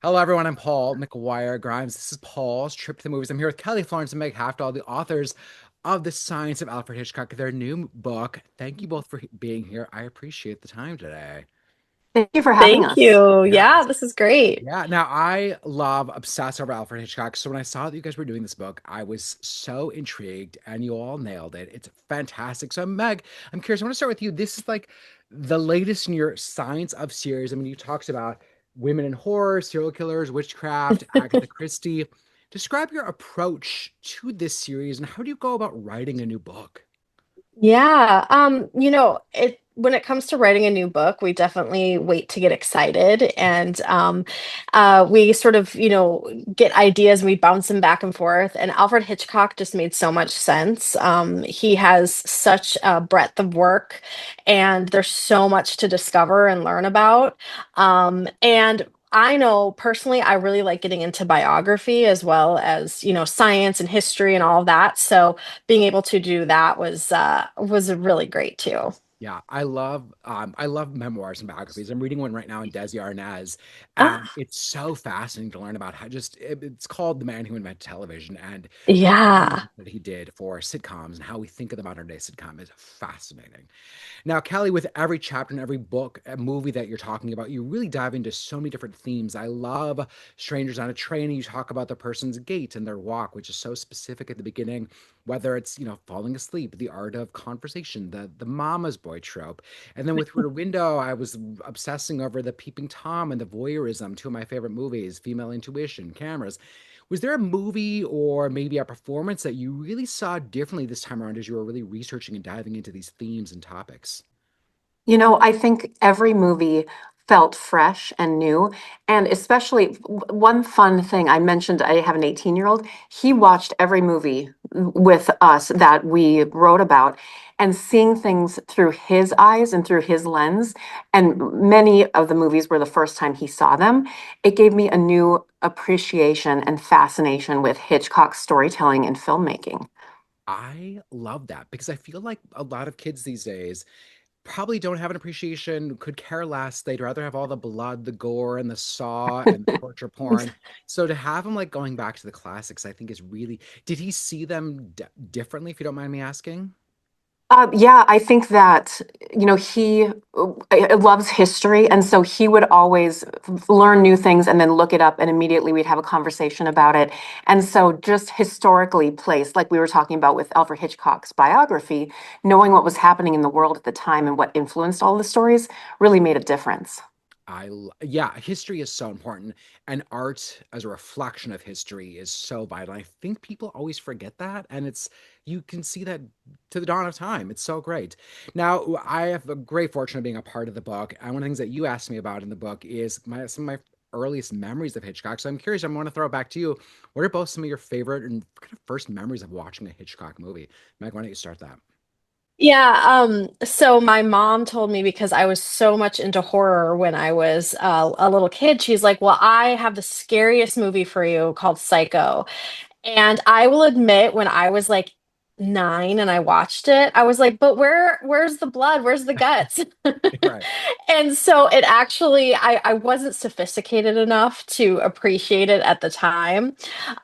Hello, everyone. I'm Paul McGuire Grimes. This is Paul's Trip to the Movies. I'm here with Kelly, Florence, and Meg Hafdahl, the authors of The Science of Alfred Hitchcock, their new book. Thank you both for being here. I appreciate the time today. Thank you for having Thank us. you. Yeah, Yes. this is great. Yeah. Now, I love, obsess over Alfred Hitchcock. So when I saw that you guys were doing this book, I was so intrigued, and you all nailed it. It's fantastic. So, Meg, I'm curious. I want to start with you. This is like the latest in your Science of series. I mean, you talked about women in horror, serial killers, witchcraft, Agatha Christie. Describe your approach to this series, and how do you go about writing a new book? Yeah, it when it comes to writing a new book, we definitely wait to get excited and we sort of, get ideas and we bounce them back and forth. And Alfred Hitchcock just made so much sense. He has such a breadth of work and there's so much to discover and learn about. And I know personally, I really like getting into biography as well as, science and history and all of that. So being able to do that was really great too. Yeah, I love memoirs and biographies. I'm reading one right now in Desi Arnaz, and Ah, it's so fascinating to learn about how it's called The Man Who Invented Television, and yeah. that he did for sitcoms and how we think of the modern day sitcom is fascinating. Now, Kelly, with every chapter and every book, a movie that you're talking about, you really dive into so many different themes. I love Strangers on a Train, and you talk about the person's gait and their walk, which is so specific at the beginning, whether it's, falling asleep, the art of conversation, the mama's boy trope. And then with Rear Window, I was obsessing over the peeping Tom and the voyeurism, two of my favorite movies, female intuition, cameras. Was there a movie or maybe a performance that you really saw differently this time around as you were really researching and diving into these themes and topics? I think every movie felt fresh and new. And especially one fun thing I mentioned, I have an 18-year-old. He watched every movie with us that we wrote about and seeing things through his eyes and through his lens. And many of the movies were the first time he saw them. It gave me a new appreciation and fascination with Hitchcock's storytelling and filmmaking. I love that because I feel like a lot of kids these days probably don't have an appreciation, could care less. They'd rather have all the blood, the gore, and the saw and the torture porn. So to have him like going back to the classics, I think is really. Did he see them differently, if you don't mind me asking? Yeah, I think that, he loves history. And so he would always learn new things and then look it up, and immediately we'd have a conversation about it. And so, just historically placed, like we were talking about with Alfred Hitchcock's biography, knowing what was happening in the world at the time and what influenced all the stories really made a difference. Yeah, history is so important, and art as a reflection of history is so vital. I think people always forget that, and it's you can see that to the dawn of time. It's so great. Now, I have a great fortune of being a part of the book, and one of the things that you asked me about in the book is my some of my earliest memories of Hitchcock. So I'm curious. I want to throw it back to you. What are both some of your favorite and kind of first memories of watching a Hitchcock movie? Meg, why don't you start that? Yeah, so my mom told me because I was so much into horror when I was a little kid, she's like, "Well, I have the scariest movie for you called Psycho." And I will admit, when I was like 9 and I watched it, I was like, but where's the blood? Where's the guts? Right. And so it actually, I wasn't sophisticated enough to appreciate it at the time.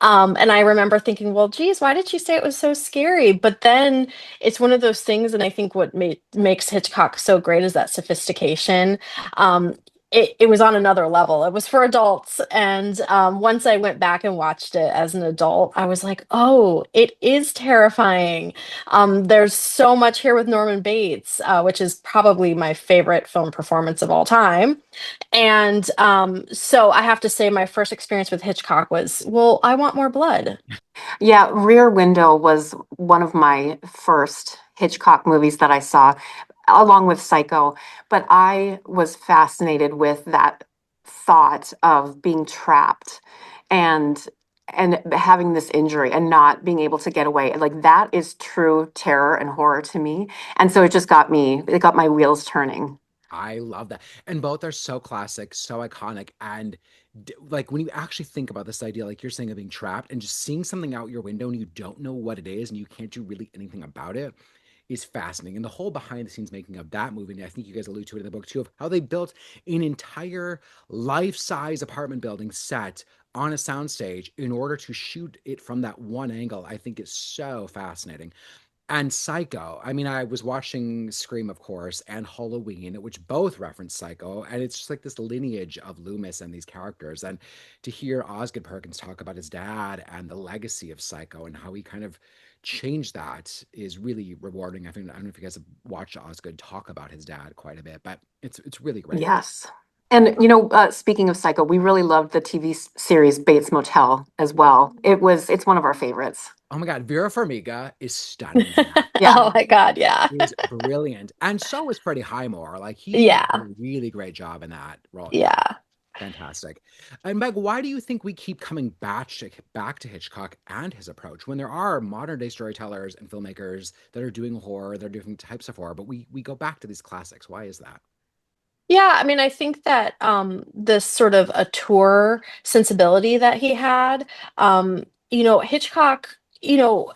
And I remember thinking, well, geez, why did she say it was so scary? But then it's one of those things, and I think what makes Hitchcock so great is that sophistication. Um, it was on another level. It was for adults. And once I went back and watched it as an adult, I was like, oh, it is terrifying. There's so much here with Norman Bates, which is probably my favorite film performance of all time. And so I have to say, my first experience with Hitchcock was, well, I want more blood. Yeah, Rear Window was one of my first Hitchcock movies that I saw, along with Psycho. But I was fascinated with that thought of being trapped and having this injury and not being able to get away. Like that is true terror and horror to me. And so it got my wheels turning. I love that. And both are so classic, so iconic. And like when you actually think about this idea, like you're saying, of being trapped and just seeing something out your window and you don't know what it is and you can't do really anything about it is fascinating. And the whole behind the scenes making of that movie, and I think you guys allude to it in the book too, of how they built an entire life size apartment building set on a soundstage in order to shoot it from that one angle, I think is so fascinating. And Psycho. I mean, I was watching Scream, of course, and Halloween, which both reference Psycho, and it's just like this lineage of Loomis and these characters. And to hear Osgood Perkins talk about his dad and the legacy of Psycho and how he kind of changed that is really rewarding. I think I don't know if you guys have watched Osgood talk about his dad quite a bit, but it's really great. Yes. And speaking of Psycho, we really loved the TV series Bates Motel as well. It's one of our favorites. Oh my God, Vera Farmiga is stunning in that. Yeah. Oh my God, yeah. Is brilliant. And so is Freddie Highmore. Like he did Yeah. a really great job in that role. Yeah, Yeah. fantastic. And Meg, why do you think we keep coming back to Hitchcock and his approach when there are modern day storytellers and filmmakers that are doing horror, they're doing types of horror, but we go back to these classics? Why is that? Yeah, I mean, I think that this sort of a tour sensibility that he had, Hitchcock,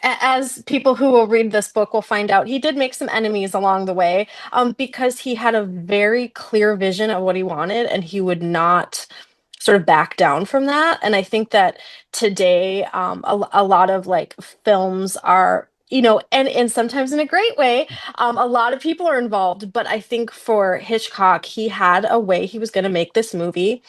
as people who will read this book will find out, he did make some enemies along the way, because he had a very clear vision of what he wanted, and he would not sort of back down from that. And I think that today, a lot of like films are, and sometimes in a great way, a lot of people are involved. But I think for Hitchcock, he had a way he was going to make this movie.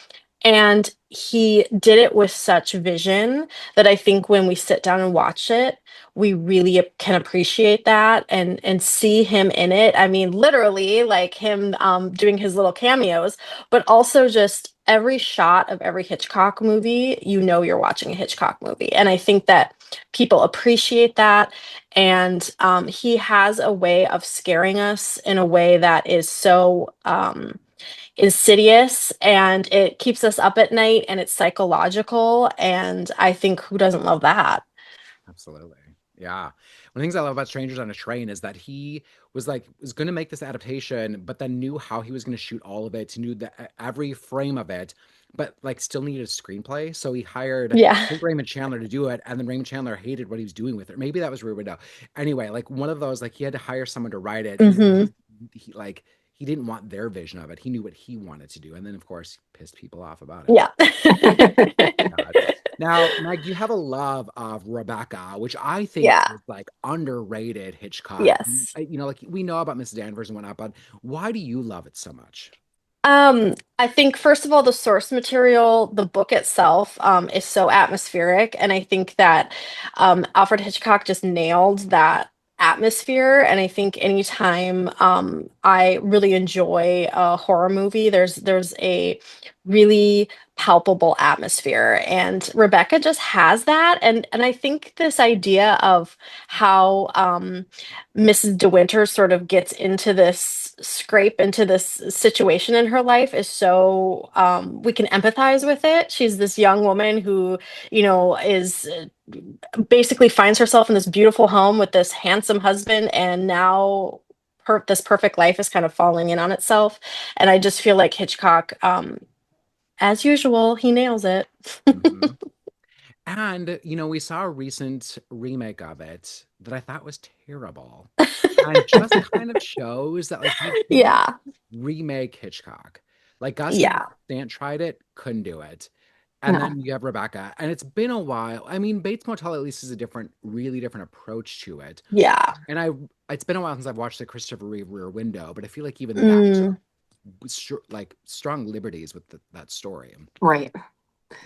And he did it with such vision that I think when we sit down and watch it, we really can appreciate that and see him in it. I mean, literally, like him doing his little cameos, but also just every shot of every Hitchcock movie, you're watching a Hitchcock movie. And I think that people appreciate that. And he has a way of scaring us in a way that is so insidious, and it keeps us up at night, and it's psychological. And I think who doesn't love that? Absolutely. Yeah. One of the things I love about Strangers on a Train is that he was going to make this adaptation, but then knew how he was going to shoot all of it, knew that every frame of it, but like still needed a screenplay. So he hired, I Yeah. think, Raymond Chandler to do it, and then Raymond Chandler hated what he was doing with it. Maybe that was Rear Window. Anyway, like one of those, like he had to hire someone to write it, and Hmm. he didn't want their vision of it. He knew what he wanted to do, and then of course pissed people off about it. Yeah. God. Now, Meg, you have a love of Rebecca, which I think Yeah. is like underrated Hitchcock. Yes. Like we know about Mrs. Danvers and whatnot, but why do you love it so much? I think first of all, the source material, the book itself, is so atmospheric, and I think that Alfred Hitchcock just nailed that atmosphere. And I think anytime I really enjoy a horror movie, there's a really palpable atmosphere, and Rebecca just has that. And I think this idea of how Mrs. De Winter sort of gets into this scrape into this situation in her life is so we can empathize with it. She's this young woman who, is basically finds herself in this beautiful home with this handsome husband, and now this perfect life is kind of falling in on itself. And I just feel like Hitchcock, as usual, he nails it. Mhm. And we saw a recent remake of it that I thought was terrible, and just kind of shows that like you can't Yeah. remake Hitchcock. Like Gus Van Yeah. Sant tried it, couldn't do it. And No. then you have Rebecca, and it's been a while. I mean, Bates Motel at least is a really different approach to it. Yeah. And it's been a while since I've watched the Christopher Reeve Rear Window, but I feel like even that Mm, was like strong liberties with that story. Right.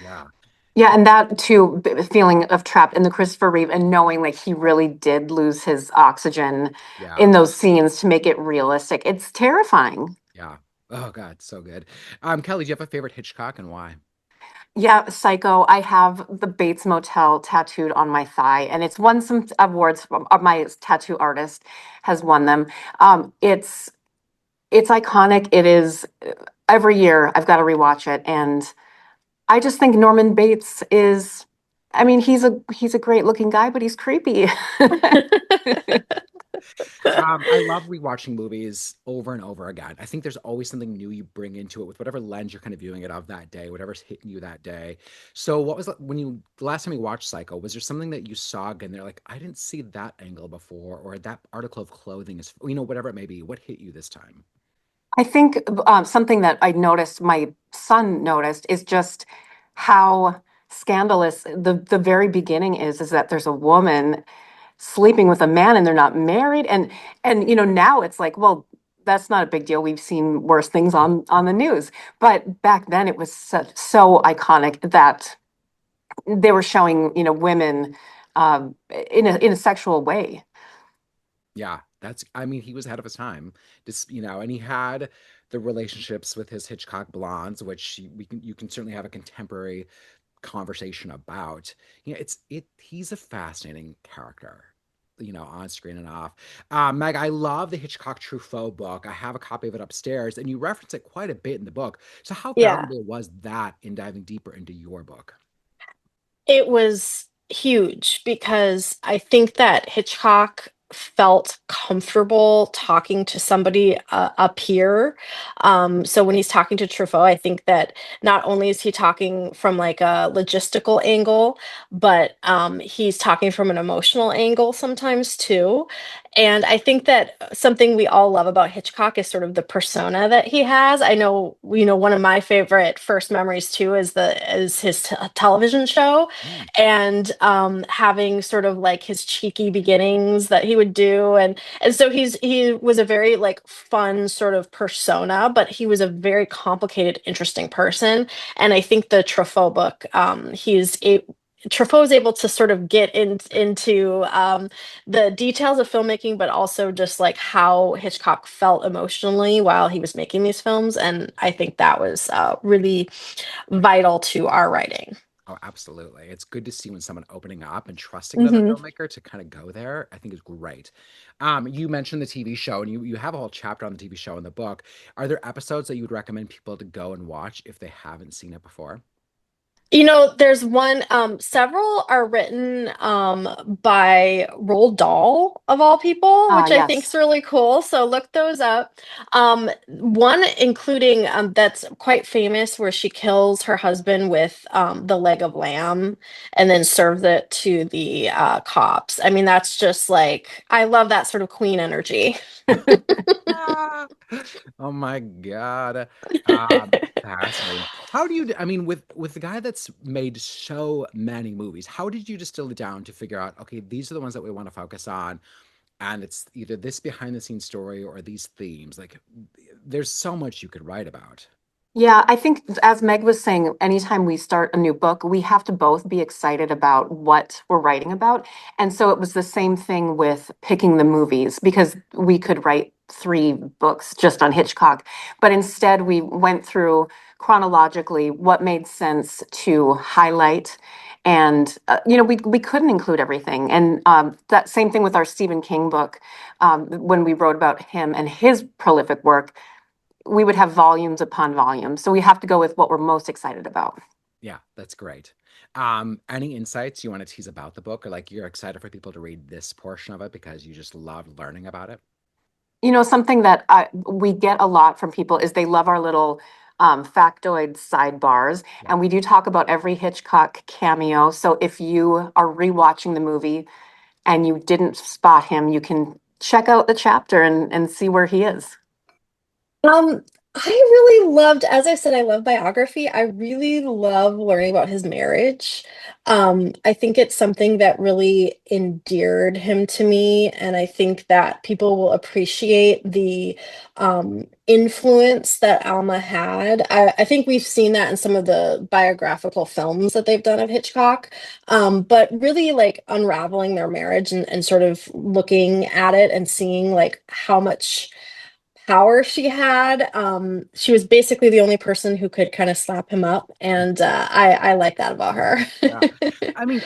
Yeah, Yeah, and that too, feeling of trapped in the Christopher Reeve and knowing like he really did lose his oxygen yeah, in those scenes to make it realistic. It's terrifying. yeah. Oh God, so good. Kelly, do you have a favorite Hitchcock and why? Yeah, Psycho. I have the Bates Motel tattooed on my thigh, and it's won some awards. My tattoo artist has won them. It's iconic. It is every year I've got to rewatch it, and I just think Norman Bates is. I mean, he's a great looking guy, but he's creepy. I love rewatching movies over and over again. I think there's always something new you bring into it with whatever lens you're kind of viewing it of that day, whatever's hitting you that day. So, what was when you the last time you watched Psycho? Was there something that you saw again? They're like, I didn't see that angle before, or that article of clothing is, whatever it may be. What hit you this time? I think something that I noticed, my son noticed, is just how scandalous the very beginning is that there's a woman sleeping with a man and they're not married, and now it's like, well, that's not a big deal. We've seen worse things on the news, but back then it was so iconic that they were showing women in a sexual way. Yeah, I mean, he was ahead of his time. And he had the relationships with his Hitchcock blondes, which you can certainly have a contemporary conversation about. He's a fascinating character, on screen and off. Meg, I love the Hitchcock Truffaut book. I have a copy of it upstairs, and you reference it quite a bit in the book. So how Yeah. valuable was that in diving deeper into your book? It was huge because I think that Hitchcock felt comfortable talking to somebody a peer. So when he's talking to Truffaut, I think that not only is he talking from like a logistical angle, but he's talking from an emotional angle sometimes too. And I think that something we all love about Hitchcock is sort of the persona that he has. I know, one of my favorite first memories too is his television show, Mm. and having sort of like his cheeky beginnings that he would do, and so he was a very like fun sort of persona, but he was a very complicated, interesting person. And I think the Truffaut book, Truffaut is able to sort of get into the details of filmmaking, but also just like how Hitchcock felt emotionally while he was making these films. And I think that was really vital to our writing. Oh, absolutely. It's good to see when someone opening up and trusting another Hmm. filmmaker to kind of go there, I think is great. You mentioned the TV show, and you have a whole chapter on the TV show in the book. Are there episodes that you would recommend people to go and watch if they haven't seen it before? There's one, several are written by Roald Dahl, of all people, Ah, which I think is yes. really cool. So look those up. One including that's quite famous where she kills her husband with the leg of lamb and then serves it to the cops. I mean, that's just like, I love that sort of queen energy. Ah, oh my God. Fascinating. How do you, I mean, with the guy that's made so many movies, how did you distill it down to figure out, okay, these are the ones that we want to focus on, and it's either this behind the scenes story or these themes? Like, there's so much you could write about. Yeah, I think as Meg was saying, anytime we start a new book, we have to both be excited about what we're writing about. And so it was the same thing with picking the movies because we could write 3 books just on Hitchcock. But instead, we went through chronologically what made sense to highlight. And, we couldn't include everything. And that same thing with our Stephen King book, when we wrote about him and his prolific work, we would have volumes upon volumes. So we have to go with what we're most excited about. Yeah, that's great. Any insights you want to tease about the book, or like you're excited for people to read this portion of it because you just love learning about it? Something that we get a lot from people is they love our little factoid sidebars. Yeah. And we do talk about every Hitchcock cameo. So if you are rewatching the movie and you didn't spot him, you can check out the chapter and see where he is. I really loved, as I said, I love biography. I really love learning about his marriage. I think it's something that really endeared him to me, and I think that people will appreciate the influence that Alma had. I think we've seen that in some of the biographical films that they've done of Hitchcock, but really like unraveling their marriage and sort of looking at it and seeing like how much power she had. She was basically the only person who could kind of slap him up, and I like that about her. Yeah. I mean,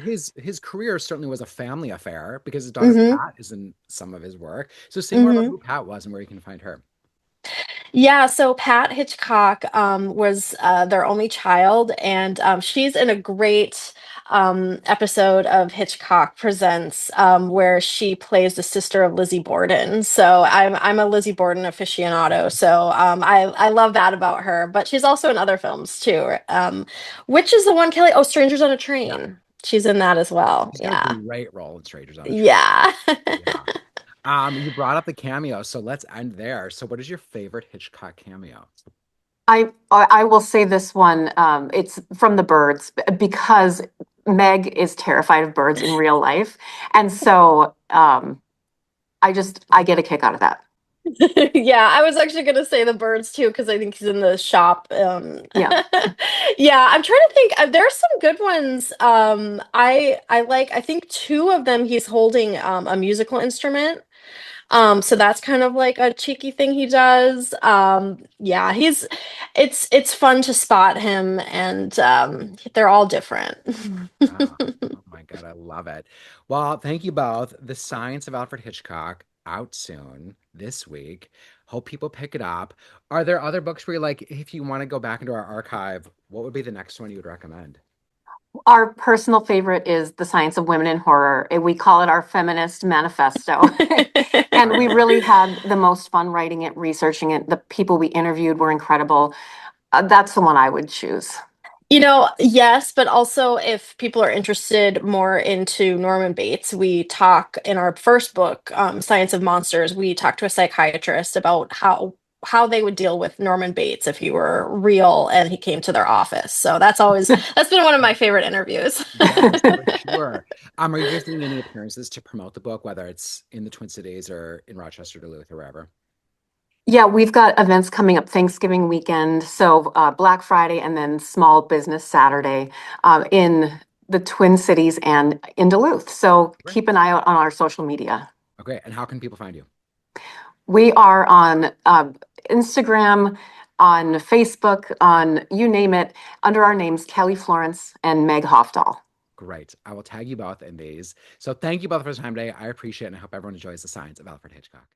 his career certainly was a family affair because his daughter Hmm. Pat is in some of his work. So say more about Hmm. who Pat was and where you can find her. Yeah, so Pat Hitchcock was their only child, and she's in a great episode of Hitchcock Presents, where she plays the sister of Lizzie Borden. So I'm a Lizzie Borden aficionado. So I love that about her. But she's also in other films too. Which is the one, Kelly? Oh, Strangers on a Yeah. Train. She's in that as well. She's got a Yeah. great role in Strangers on a Train. Yeah. Yeah. You brought up the cameo, so let's end there. So what is your favorite Hitchcock cameo? I will say this one. It's from The Birds because Meg is terrified of birds in real life, and so I get a kick out of that. Yeah, I was actually gonna say the birds too because I think he's in the shop. Yeah. Yeah, I'm trying to think. There's some good ones. I like. I think two of them he's holding a musical instrument. So that's kind of like a cheeky thing he does. Yeah, it's fun to spot him, and they're all different. Ah, oh my God, I love it. Well, thank you both. The Science of Alfred Hitchcock out soon this week. Hope people pick it up. Are there other books where you're like, if you want to go back into our archive, what would be the next one you would recommend? Our personal favorite is The Science of Women in Horror. We call it our feminist manifesto. And I we love really it. had the most fun writing it, researching it. The people we interviewed were incredible. That's the one I would choose. Yes, but also if people are interested more into Norman Bates, we talk in our first book, Science of Monsters, we talk to a psychiatrist about how they would deal with Norman Bates if he were real and he came to their office. So that's been one of my favorite interviews. Yes, for sure. Are you guys doing any appearances to promote the book, whether it's in the Twin Cities or in Rochester, Duluth, or wherever? Yeah, we've got events coming up Thanksgiving weekend. So Black Friday and then Small Business Saturday in the Twin Cities and in Duluth. So Great. keep an eye out on our social media. Okay, and how can people find you? We are on Instagram, on Facebook, on you name it, under our names, Kelly Florence and Meg Hafdahl. Great. I will tag you both in these. So thank you both for the time today. I appreciate it, and I hope everyone enjoys the Science of Alfred Hitchcock.